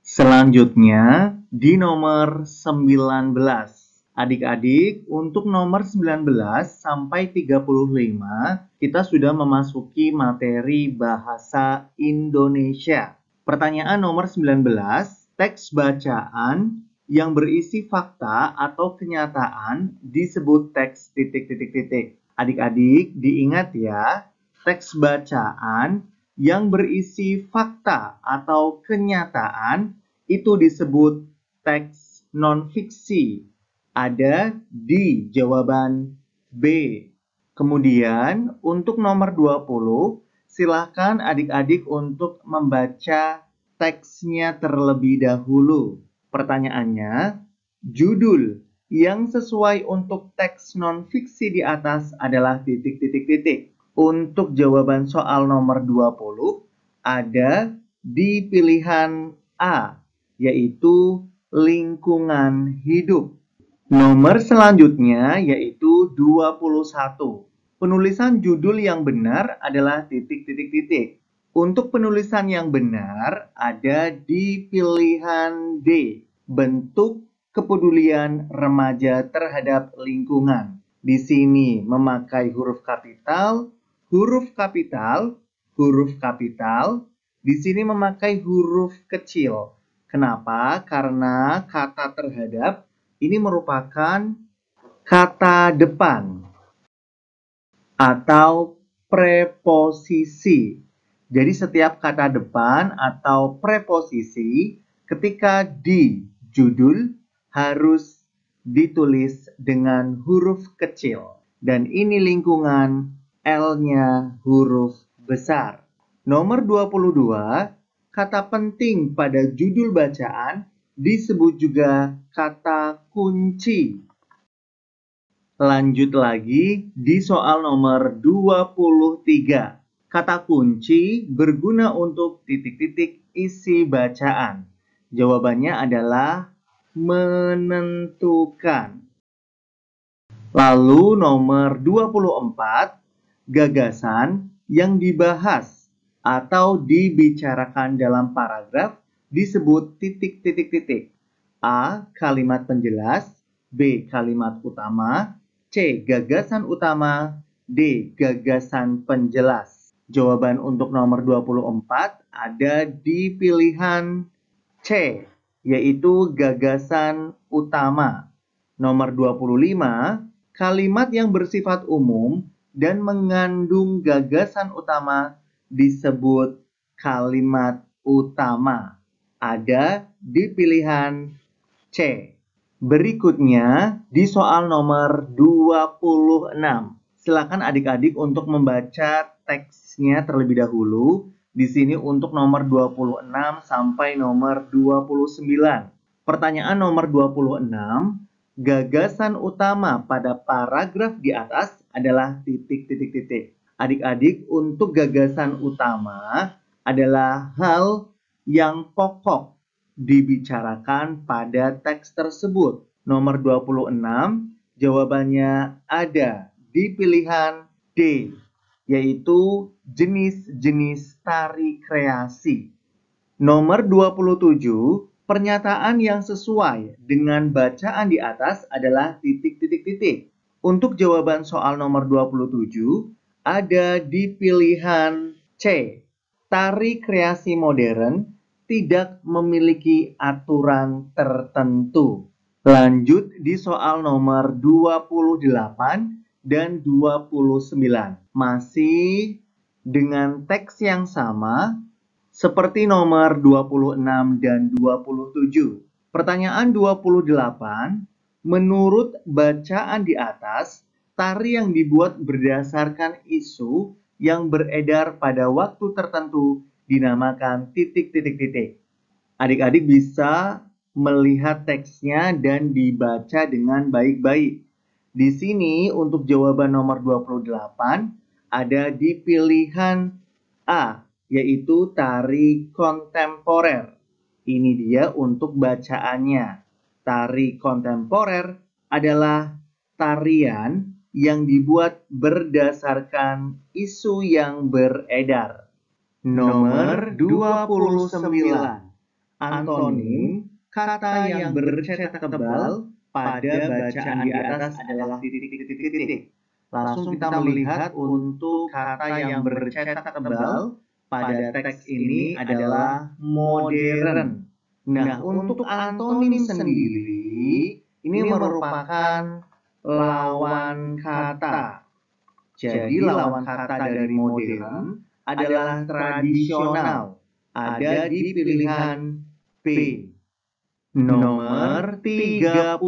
Selanjutnya di nomor 19. Adik-adik, untuk nomor 19 sampai 35 kita sudah memasuki materi bahasa Indonesia. Pertanyaan nomor 19, teks bacaan yang berisi fakta atau kenyataan disebut teks titik-titik-titik. Adik-adik diingat ya, teks bacaan yang berisi fakta atau kenyataan itu disebut teks non-fiksi. Ada di jawaban B. Kemudian untuk nomor 20, silakan adik-adik untuk membaca teksnya terlebih dahulu. Pertanyaannya, judul yang sesuai untuk teks non-fiksi di atas adalah titik-titik-titik. Untuk jawaban soal nomor 20 ada di pilihan A, yaitu lingkungan hidup. Nomor selanjutnya yaitu 21. Penulisan judul yang benar adalah titik-titik-titik. Untuk penulisan yang benar ada di pilihan D, bentuk kepedulian remaja terhadap lingkungan. Di sini memakai huruf kapital, huruf kapital, huruf kapital. Di sini memakai huruf kecil. Kenapa? Karena kata terhadap ini merupakan kata depan atau preposisi. Jadi setiap kata depan atau preposisi ketika di judul harus ditulis dengan huruf kecil. Dan ini lingkungan, L-nya huruf besar. Nomor 22, kata penting pada judul bacaan disebut juga kata kunci. Lanjut lagi di soal nomor 23. Kata kunci berguna untuk titik-titik isi bacaan. Jawabannya adalah menentukan. Lalu nomor 24, gagasan yang dibahas atau dibicarakan dalam paragraf disebut titik-titik-titik. A. Kalimat penjelas, B. Kalimat utama, C. Gagasan utama, D. Gagasan penjelas. Jawaban untuk nomor 24 ada di pilihan C, yaitu gagasan utama. Nomor 25, kalimat yang bersifat umum dan mengandung gagasan utama disebut kalimat utama. Ada di pilihan C. Berikutnya di soal nomor 26. Silakan adik-adik untuk membaca teksnya terlebih dahulu. Di sini untuk nomor 26 sampai nomor 29. Pertanyaan nomor 26, gagasan utama pada paragraf di atas adalah titik-titik-titik. Adik-adik, untuk gagasan utama adalah hal yang pokok dibicarakan pada teks tersebut. Nomor 26, jawabannya ada di pilihan D, yaitu jenis-jenis tari kreasi. Nomor 27, pernyataan yang sesuai dengan bacaan di atas adalah titik-titik-titik. Untuk jawaban soal nomor 27, ada di pilihan C. Tari kreasi modern tidak memiliki aturan tertentu. Lanjut di soal nomor 28 dan 29. Masih dengan teks yang sama seperti nomor 26 dan 27. Pertanyaan 28, menurut bacaan di atas, tari yang dibuat berdasarkan isu yang beredar pada waktu tertentu dinamakan titik-titik-titik. Adik-adik bisa melihat teksnya dan dibaca dengan baik-baik. Di sini untuk jawaban nomor 28 ada di pilihan A, yaitu tari kontemporer. Ini dia untuk bacaannya. Tari kontemporer adalah tarian yang dibuat berdasarkan isu yang beredar. Nomor 29. Antonim kata yang bercetak tebal pada bacaan di atas adalah titik-titik-titik. Langsung kita melihat untuk kata yang bercetak tebal pada teks ini adalah modern. Nah, untuk antonim sendiri, ini merupakan lawan kata. Jadi, lawan kata dari modern adalah tradisional. Ada di pilihan B. Nomor 30.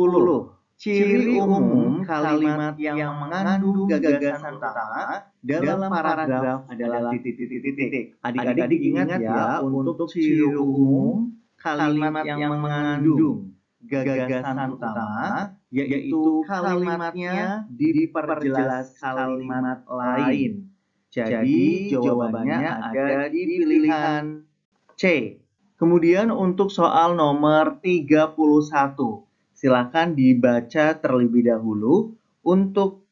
Ciri umum kalimat yang mengandung gagasan utama dalam paragraf adalah titik-titik-titik. Adik-adik ingat ya, untuk ciri umum kalimat yang mengandung gagasan utama, yaitu kalimatnya diperjelas kalimat lain. Jadi jawabannya ada di pilihan C. Kemudian untuk soal nomor 31. Silakan dibaca terlebih dahulu untuk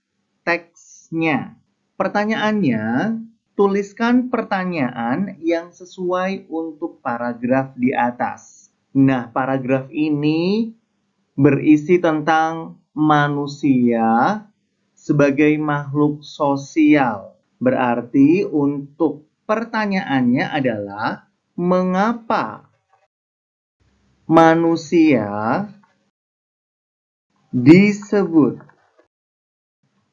teksnya. Pertanyaannya, tuliskan pertanyaan yang sesuai untuk paragraf di atas. Nah, paragraf ini berisi tentang manusia sebagai makhluk sosial. Berarti untuk pertanyaannya adalah, mengapa manusia disebut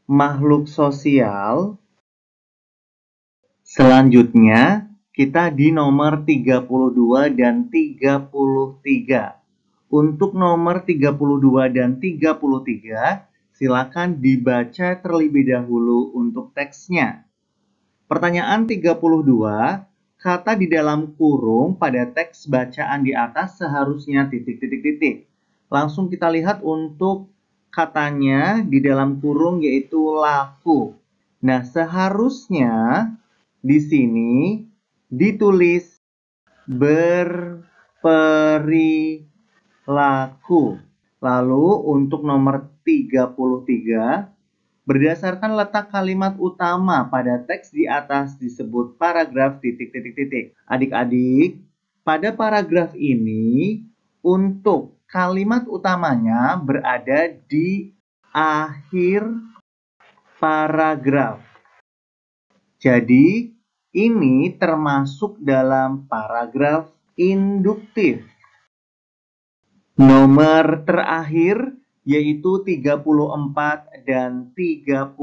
makhluk sosial? Selanjutnya, kita di nomor 32 dan 33. Untuk nomor 32 dan 33, silakan dibaca terlebih dahulu untuk teksnya. Pertanyaan 32, kata di dalam kurung pada teks bacaan di atas seharusnya titik-titik-titik. Langsung kita lihat untuk katanya di dalam kurung yaitu laku. Nah, seharusnya di sini ditulis berperilaku. Lalu untuk nomor 33, berdasarkan letak kalimat utama pada teks di atas disebut paragraf titik-titik-titik. Adik-adik, pada paragraf ini untuk kalimat utamanya berada di akhir paragraf. Jadi, ini termasuk dalam paragraf induktif. Nomor terakhir yaitu 34 dan 35.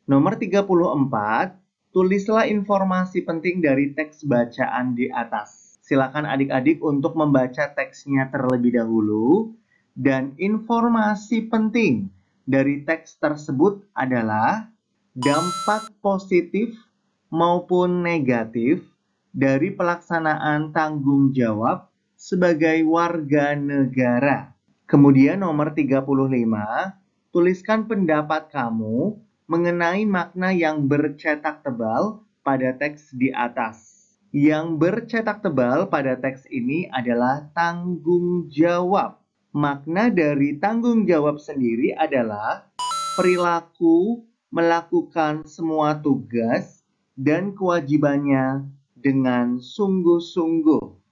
Nomor 34, tulislah informasi penting dari teks bacaan di atas. Silakan adik-adik untuk membaca teksnya terlebih dahulu. Dan informasi penting dari teks tersebut adalah dampak positif maupun negatif dari pelaksanaan tanggung jawab sebagai warga negara. Kemudian nomor 35, tuliskan pendapat kamu mengenai makna yang bercetak tebal pada teks di atas. Yang bercetak tebal pada teks ini adalah tanggung jawab. Makna dari tanggung jawab sendiri adalah perilaku melakukan semua tugas dan kewajibannya dengan sungguh-sungguh.